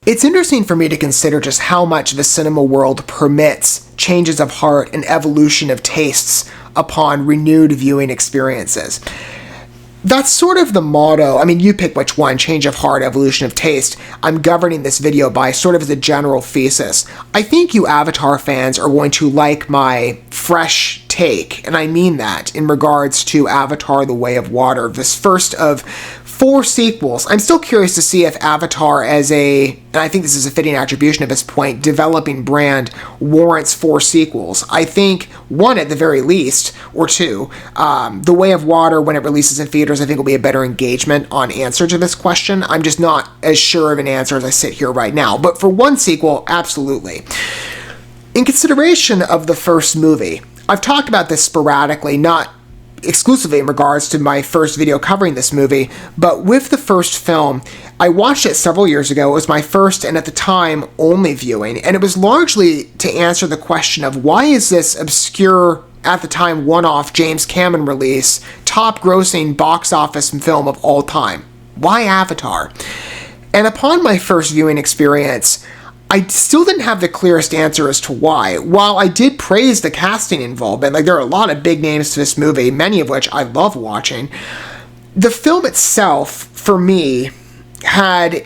It's interesting for me to consider just how much the cinema world permits changes of heart and evolution of tastes upon renewed viewing experiences. That's sort of the motto. I mean, you pick which one, change of heart, evolution of taste. I'm governing this video by sort of as a general thesis. I think you Avatar fans are going to like my fresh take, and I mean that in regards to Avatar: The Way of Water, this first of 4 sequels. I'm still curious to see if Avatar as and I think this is a fitting attribution at this point, developing brand warrants 4 sequels. I think 1 at the very least, or 2. The Way of Water, when it releases in theaters, I think will be a better engagement on answer to this question. I'm just not as sure of an answer as I sit here right now. But for 1 sequel, absolutely. In consideration of the first movie, I've talked about this sporadically, not exclusively in regards to my first video covering this movie, but with the first film, I watched it several years ago. It was my first and at the time only viewing, and it was largely to answer the question of why is this obscure, at the time one-off James Cameron release, top-grossing box office film of all time? Why Avatar? And upon my first viewing experience, I still didn't have the clearest answer as to why. While I did praise the casting involvement, like there are a lot of big names to this movie, many of which I love watching, the film itself, for me, had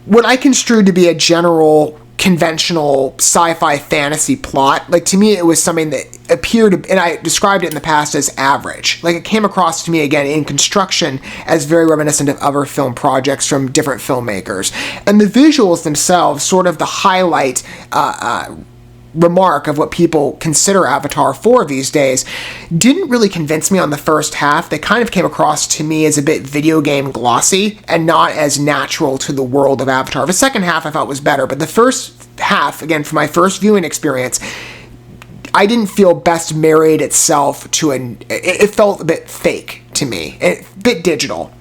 what I construed to be a general conventional sci-fi fantasy plot. Like, to me, it was something that appeared, and I described it in the past as average. Like, it came across to me, again, in construction as very reminiscent of other film projects from different filmmakers. And the visuals themselves, sort of the highlight remark of what people consider Avatar for these days, didn't really convince me on the first half. They kind of came across to me as a bit video game glossy and not as natural to the world of Avatar. The second half I thought was better, but the first half, again, for my first viewing experience, I didn't feel best married itself to it felt a bit fake to me, a bit digital.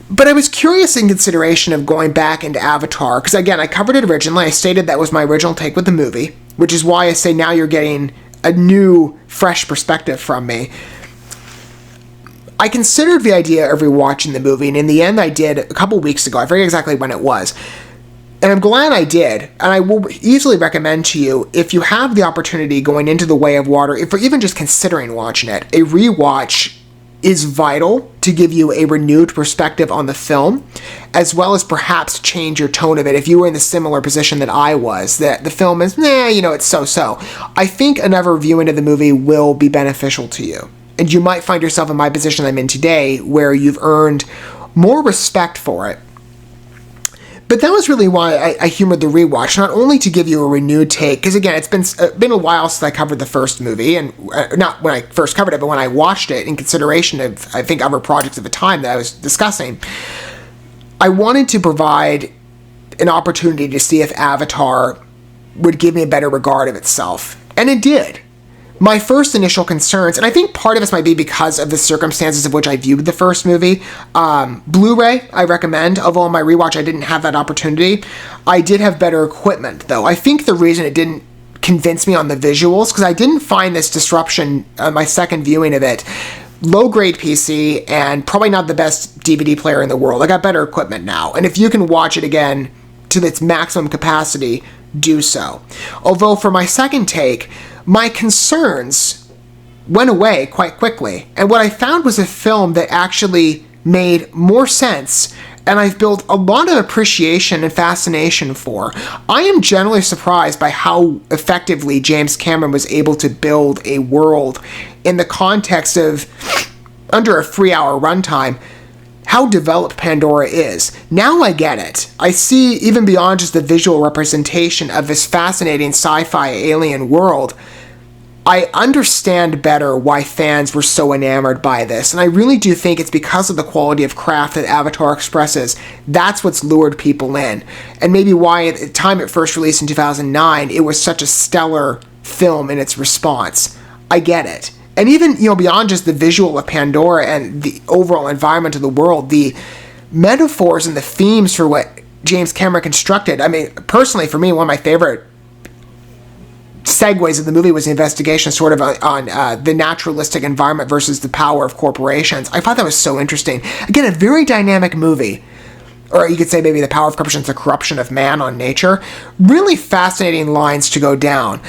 But I was curious in consideration of going back into Avatar, because again, I covered it originally. I stated that was my original take with the movie, which is why I say now you're getting a new, fresh perspective from me. I considered the idea of rewatching the movie, and in the end I did a couple weeks ago. I forget exactly when it was. And I'm glad I did, and I will easily recommend to you, if you have the opportunity going into The Way of Water, if you're even just considering watching it, a rewatch is vital to give you a renewed perspective on the film, as well as perhaps change your tone of it if you were in the similar position that I was, that the film is, it's so-so. I think another viewing of the movie will be beneficial to you. And you might find yourself in my position I'm in today, where you've earned more respect for it. But that was really why I humored the rewatch, not only to give you a renewed take, because again, it's been a while since I covered the first movie, and not when I first covered it, but when I watched it in consideration of, I think, other projects at the time that I was discussing. I wanted to provide an opportunity to see if Avatar would give me a better regard of itself, and it did. My first initial concerns, and I think part of this might be because of the circumstances of which I viewed the first movie. Blu-ray, I recommend, although on my rewatch I didn't have that opportunity. I did have better equipment, though. I think the reason it didn't convince me on the visuals, because I didn't find this disruption on my second viewing of it. Low-grade PC, and probably not the best DVD player in the world. I got better equipment now, and if you can watch it again to its maximum capacity, do so. Although for my second take, my concerns went away quite quickly, and what I found was a film that actually made more sense, and I've built a lot of appreciation and fascination for. I am generally surprised by how effectively James Cameron was able to build a world in the context of under a 3-hour runtime. How developed Pandora is. Now I get it. I see, even beyond just the visual representation of this fascinating sci-fi alien world, I understand better why fans were so enamored by this, and I really do think it's because of the quality of craft that Avatar expresses. That's what's lured people in, and maybe why at the time it first released in 2009, it was such a stellar film in its response. I get it. And even, beyond just the visual of Pandora and the overall environment of the world, the metaphors and the themes for what James Cameron constructed, I mean, personally, for me, one of my favorite segues of the movie was the investigation sort of on the naturalistic environment versus the power of corporations. I thought that was so interesting. Again, a very dynamic movie. Or you could say maybe the power of corruption is the corruption of man on nature. Really fascinating lines to go down.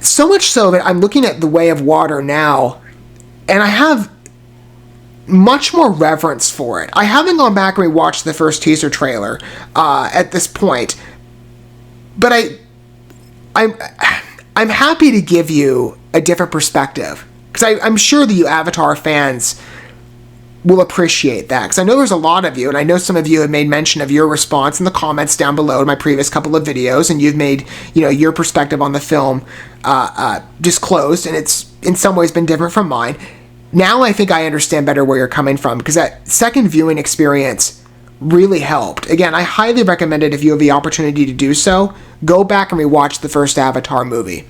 So much so that I'm looking at The Way of Water now, and I have much more reverence for it. I haven't gone back and rewatched the first teaser trailer at this point, but I'm happy to give you a different perspective, because I'm sure that you Avatar fans will appreciate that, because I know there's a lot of you, and I know some of you have made mention of your response in the comments down below in my previous couple of videos, and you've made, your perspective on the film disclosed, and it's in some ways been different from mine. Now I think I understand better where you're coming from, because that second viewing experience really helped. Again, I highly recommend it if you have the opportunity to do so. Go back and rewatch the first Avatar movie.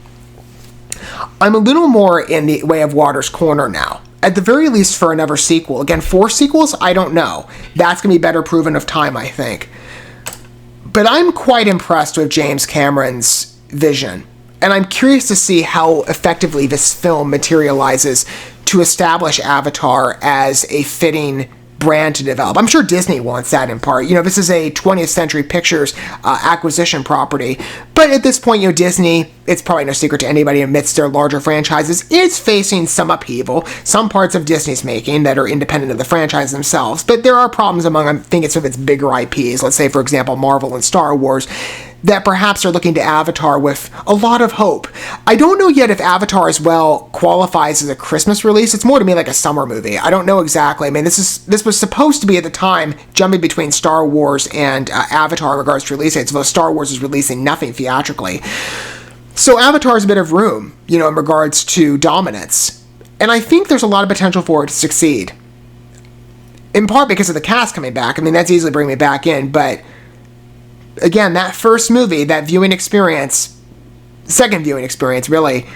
I'm a little more in The Way of Water's corner now. At the very least for another sequel. Again, 4 sequels? I don't know. That's going to be better proven of time, I think. But I'm quite impressed with James Cameron's vision. And I'm curious to see how effectively this film materializes to establish Avatar as a fitting brand to develop. I'm sure Disney wants that in part. This is a 20th Century Pictures acquisition property. But at this point, Disney, it's probably no secret to anybody amidst their larger franchises, is facing some upheaval. Some parts of Disney's making that are independent of the franchise themselves. But there are problems among, I think it's some of its bigger IPs. Let's say, for example, Marvel and Star Wars, that perhaps are looking to Avatar with a lot of hope. I don't know yet if Avatar as well qualifies as a Christmas release. It's more to me like a summer movie. I don't know exactly. I mean, this was supposed to be at the time jumping between Star Wars and Avatar in regards to release dates, although Star Wars is releasing nothing theatrically. So Avatar has a bit of room, in regards to dominance. And I think there's a lot of potential for it to succeed. In part because of the cast coming back. I mean, that's easily bringing me back in, but again, that first movie, that viewing experience, second viewing experience, really,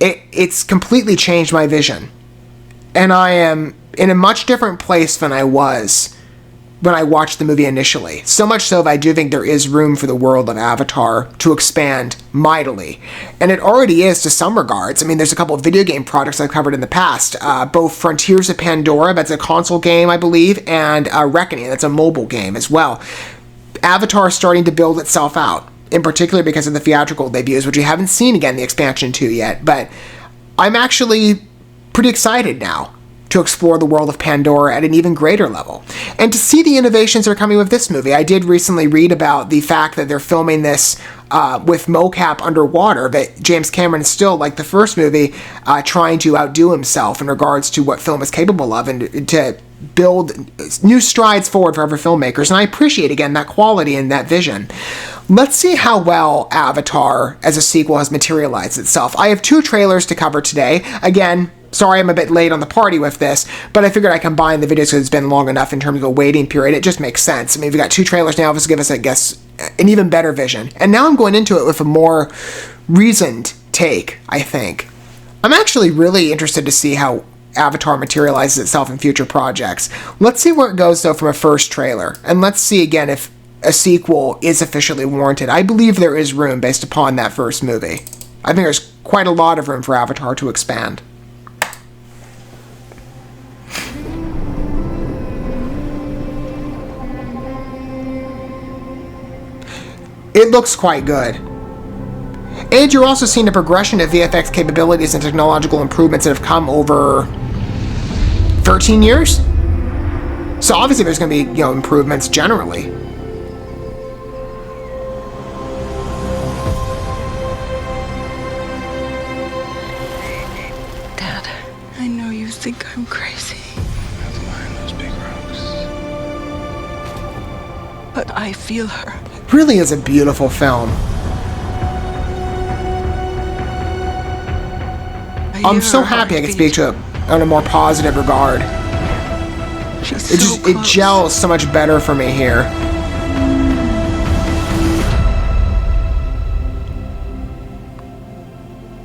it's completely changed my vision. And I am in a much different place than I was when I watched the movie initially. So much so that I do think there is room for the world of Avatar to expand mightily. And it already is to some regards. I mean, there's a couple of video game products I've covered in the past. Both Frontiers of Pandora, that's a console game, I believe, and Reckoning, that's a mobile game as well. Avatar is starting to build itself out, in particular because of the theatrical debuts, which we haven't seen again the expansion 2 yet, but I'm actually pretty excited now to explore the world of Pandora at an even greater level. And to see the innovations that are coming with this movie. I did recently read about the fact that they're filming this with mocap underwater, but James Cameron is still, like the first movie, trying to outdo himself in regards to what film is capable of, and to build new strides forward for other filmmakers. And I appreciate, again, that quality and that vision. Let's see how well Avatar as a sequel has materialized itself. I have 2 trailers to cover today. Again, sorry I'm a bit late on the party with this, but I figured I'd combine the videos because it's been long enough in terms of a waiting period. It just makes sense. I mean, we've got 2 trailers now. This will give us, I guess, an even better vision. And now I'm going into it with a more reasoned take, I think. I'm actually really interested to see how Avatar materializes itself in future projects. Let's see where it goes, though, from a first trailer. And let's see, again, if a sequel is officially warranted. I believe there is room based upon that first movie. I think there's quite a lot of room for Avatar to expand. It looks quite good. And you're also seeing a progression of VFX capabilities and technological improvements that have come over 13 years. So obviously there's going to be, improvements generally. Dad, I know you think I'm crazy. Never mind those big rocks. But I feel her. It really is a beautiful film. I'm so happy I can speak to it on a more positive regard. It gels so much better for me here.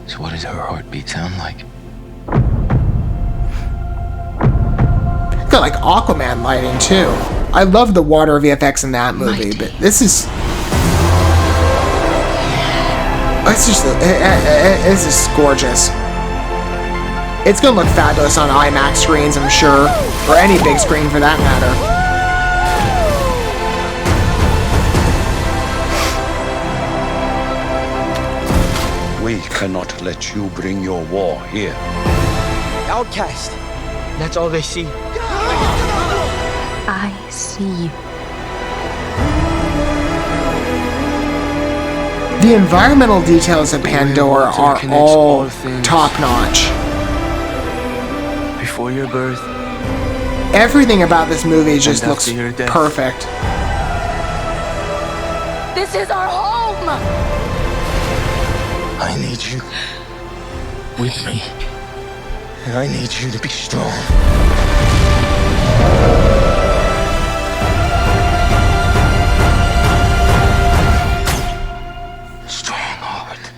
So what does her heartbeat sound like? Got like Aquaman lighting too. I love the water VFX in that movie, but this is... It's just gorgeous. It's gonna look fabulous on IMAX screens, I'm sure, or any big screen for that matter. We cannot let you bring your war here. Outcast. That's all they see. I see you. The environmental details of Pandora are all top-notch. Before your birth, Everything about this movie just looks perfect. This is our home! I need you with me. And I need you to be strong. Strong-hearted.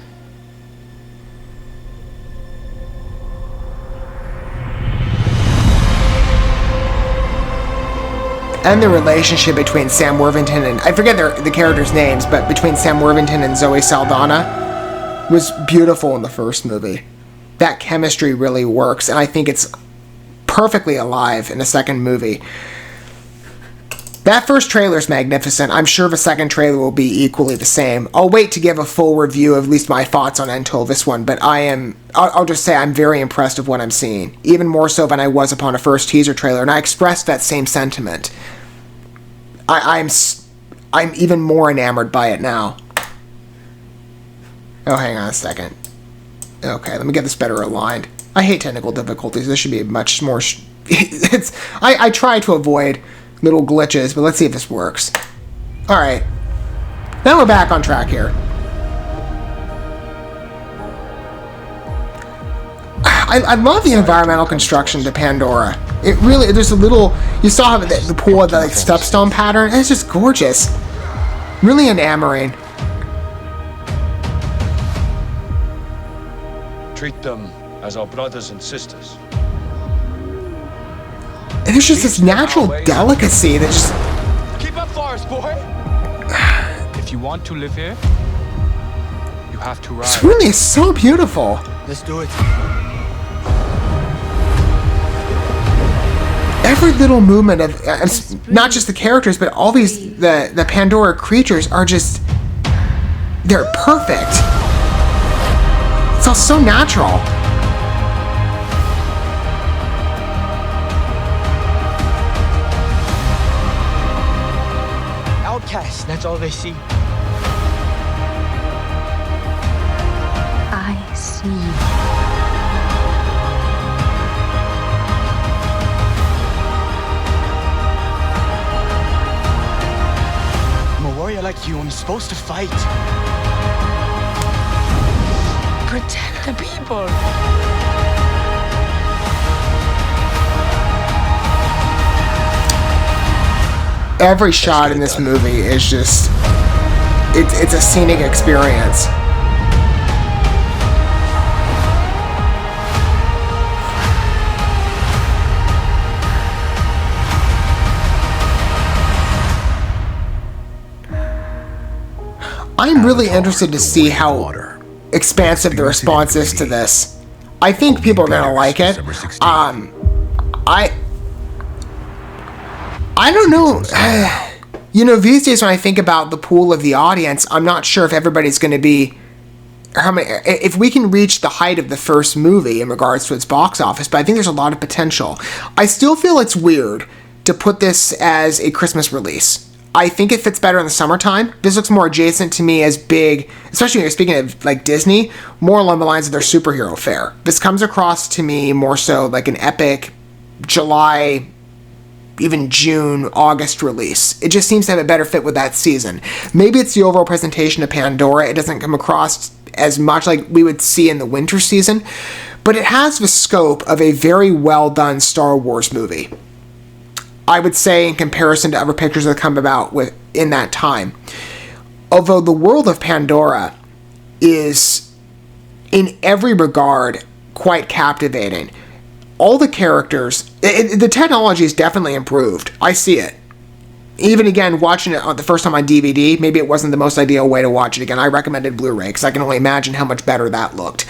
And the relationship between Sam Worthington and... I forget the characters' names, but between Sam Worthington and Zoe Saldana was beautiful in the first movie. That chemistry really works, and I think it's perfectly alive in the second movie. That first trailer is magnificent. I'm sure the second trailer will be equally the same. I'll wait to give a full review of at least my thoughts on it until this one, but I'll just say I'm very impressed with what I'm seeing. Even more so than I was upon a first teaser trailer, and I expressed that same sentiment. I'm even more enamored by it now. Oh, hang on a second. Okay, let me get this better aligned. I hate technical difficulties. This should be much more... I try to avoid little glitches, but let's see if this works. Alright. Now we're back on track here. I love the environmental construction to Pandora. It really... There's a little... You saw the pool of the like, stepstone pattern. It's just gorgeous. Really enamoring. Treat them as our brothers and sisters. And there's just this natural delicacy that just... keep up, Forest boy. If you want to live here, you have to ride. It's really so beautiful. Let's do it. Every little movement of not just the characters, but all these the Pandora creatures are just... They're perfect. It's all so natural. Outcast, that's all they see. I see you. I'm a warrior like you. I'm supposed to fight. Protect the people. Every shot in this movie is just... It's a scenic experience. I'm really interested to see how expansive the response is to this. I think people are gonna like it. I don't know. You know, these days when I think about the pool of the audience, I'm not sure if everybody's going to be... if we can reach the height of the first movie in regards to its box office, but I think there's a lot of potential. I still feel it's weird to put this as a Christmas release. I think it fits better in the summertime. This looks more adjacent to me as big, especially when you're speaking of like Disney, more along the lines of their superhero fare. This comes across to me more so like an epic July... even June, August release. It just seems to have a better fit with that season. Maybe it's the overall presentation of Pandora. It doesn't come across as much like we would see in the winter season, but it has the scope of a very well done Star Wars movie. I would say in comparison to other pictures that come about in that time. Although the world of Pandora is, in every regard, quite captivating. All the characters, the technology is definitely improved. I see it. even again, watching it the first time on DVD, maybe it wasn't the most ideal way to watch it again. I recommended Blu-ray because I can only imagine how much better that looked.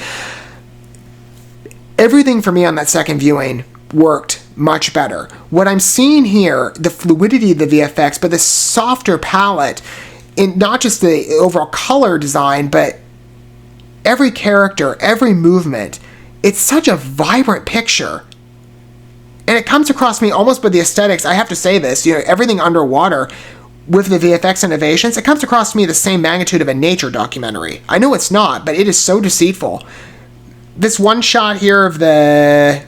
Everything for me on that second viewing worked much better. What I'm seeing here, the fluidity of the VFX, but the softer palette, in not just the overall color design, but every character, every movement, it's such a vibrant picture. And it comes across me almost by the aesthetics. I have to say this, everything underwater with the VFX innovations, it comes across to me the same magnitude of a nature documentary. I know it's not, but it is so deceitful. This one shot here of there's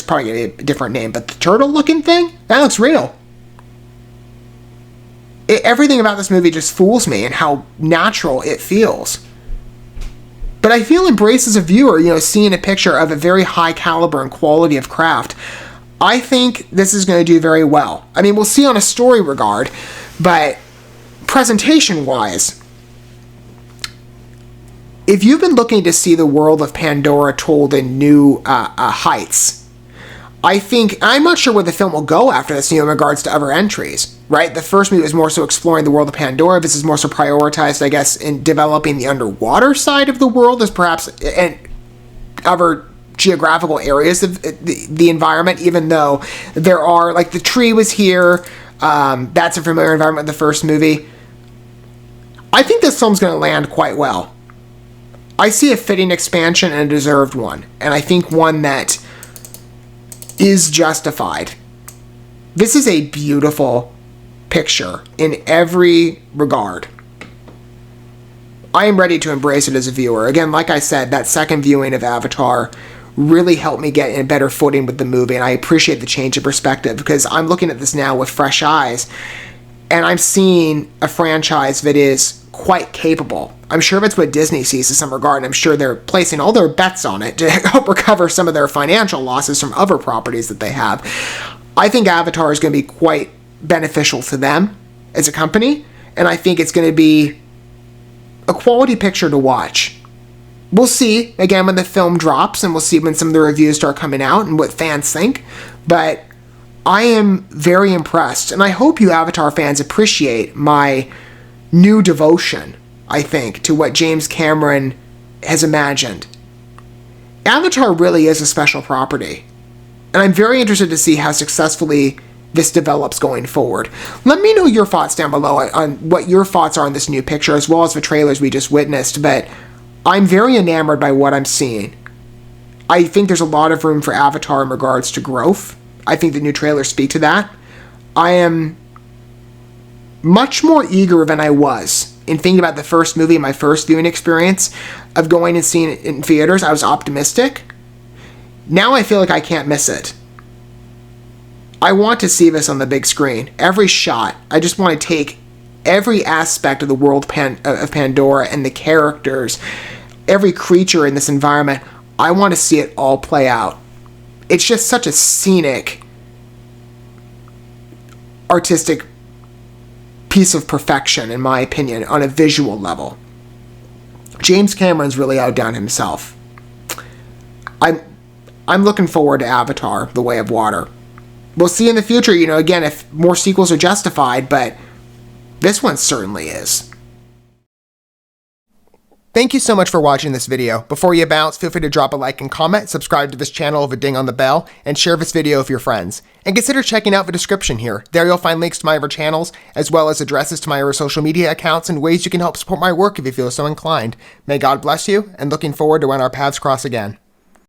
probably a different name, but the turtle-looking thing, that looks real. Everything about this movie just fools me and how natural it feels. But I feel embraced as a viewer, seeing a picture of a very high caliber and quality of craft. I think this is going to do very well. I mean, we'll see on a story regard, but presentation-wise, if you've been looking to see the world of Pandora told in new heights, I'm not sure where the film will go after this, in regards to other entries, right? The first movie was more so exploring the world of Pandora. This is more so prioritized, I guess, in developing the underwater side of the world as perhaps, and other geographical areas of the environment, even though there are, like, the tree was here. That's a familiar environment in the first movie. I think this film's going to land quite well. I see a fitting expansion and a deserved one, and I think one that is justified. This is a beautiful picture in every regard. I am ready to embrace it as a viewer. Again, like I said, that second viewing of Avatar really helped me get in a better footing with the movie, and I appreciate the change of perspective because I'm looking at this now with fresh eyes, and I'm seeing a franchise that is quite capable. I'm sure that's what Disney sees in some regard, and I'm sure they're placing all their bets on it to help recover some of their financial losses from other properties that they have. I think Avatar is going to be quite beneficial to them as a company, and I think it's going to be a quality picture to watch. We'll see, again, when the film drops, and we'll see when some of the reviews start coming out and what fans think, but I am very impressed, and I hope you Avatar fans appreciate my new devotion, I think, to what James Cameron has imagined. Avatar really is a special property, and I'm very interested to see how successfully this develops going forward. Let me know your thoughts down below on what your thoughts are on this new picture, as well as the trailers we just witnessed, but I'm very enamored by what I'm seeing. I think there's a lot of room for Avatar in regards to growth. I think the new trailers speak to that. I am much more eager than I was in thinking about the first movie, my first viewing experience of going and seeing it in theaters. I was optimistic. Now I feel like I can't miss it. I want to see this on the big screen. Every shot. I just want to take every aspect of the world of Pandora and the characters, every creature in this environment. I want to see it all play out. It's just such a scenic, artistic piece of perfection, in my opinion, on a visual level. James Cameron's really outdone himself. I'm looking forward to Avatar: The Way of Water. We'll see in the future, again, if more sequels are justified, but this one certainly is. Thank you so much for watching this video. Before you bounce, feel free to drop a like and comment, subscribe to this channel with a ding on the bell, and share this video with your friends. And consider checking out the description here. There you'll find links to my other channels, as well as addresses to my other social media accounts and ways you can help support my work if you feel so inclined. May God bless you, and looking forward to when our paths cross again.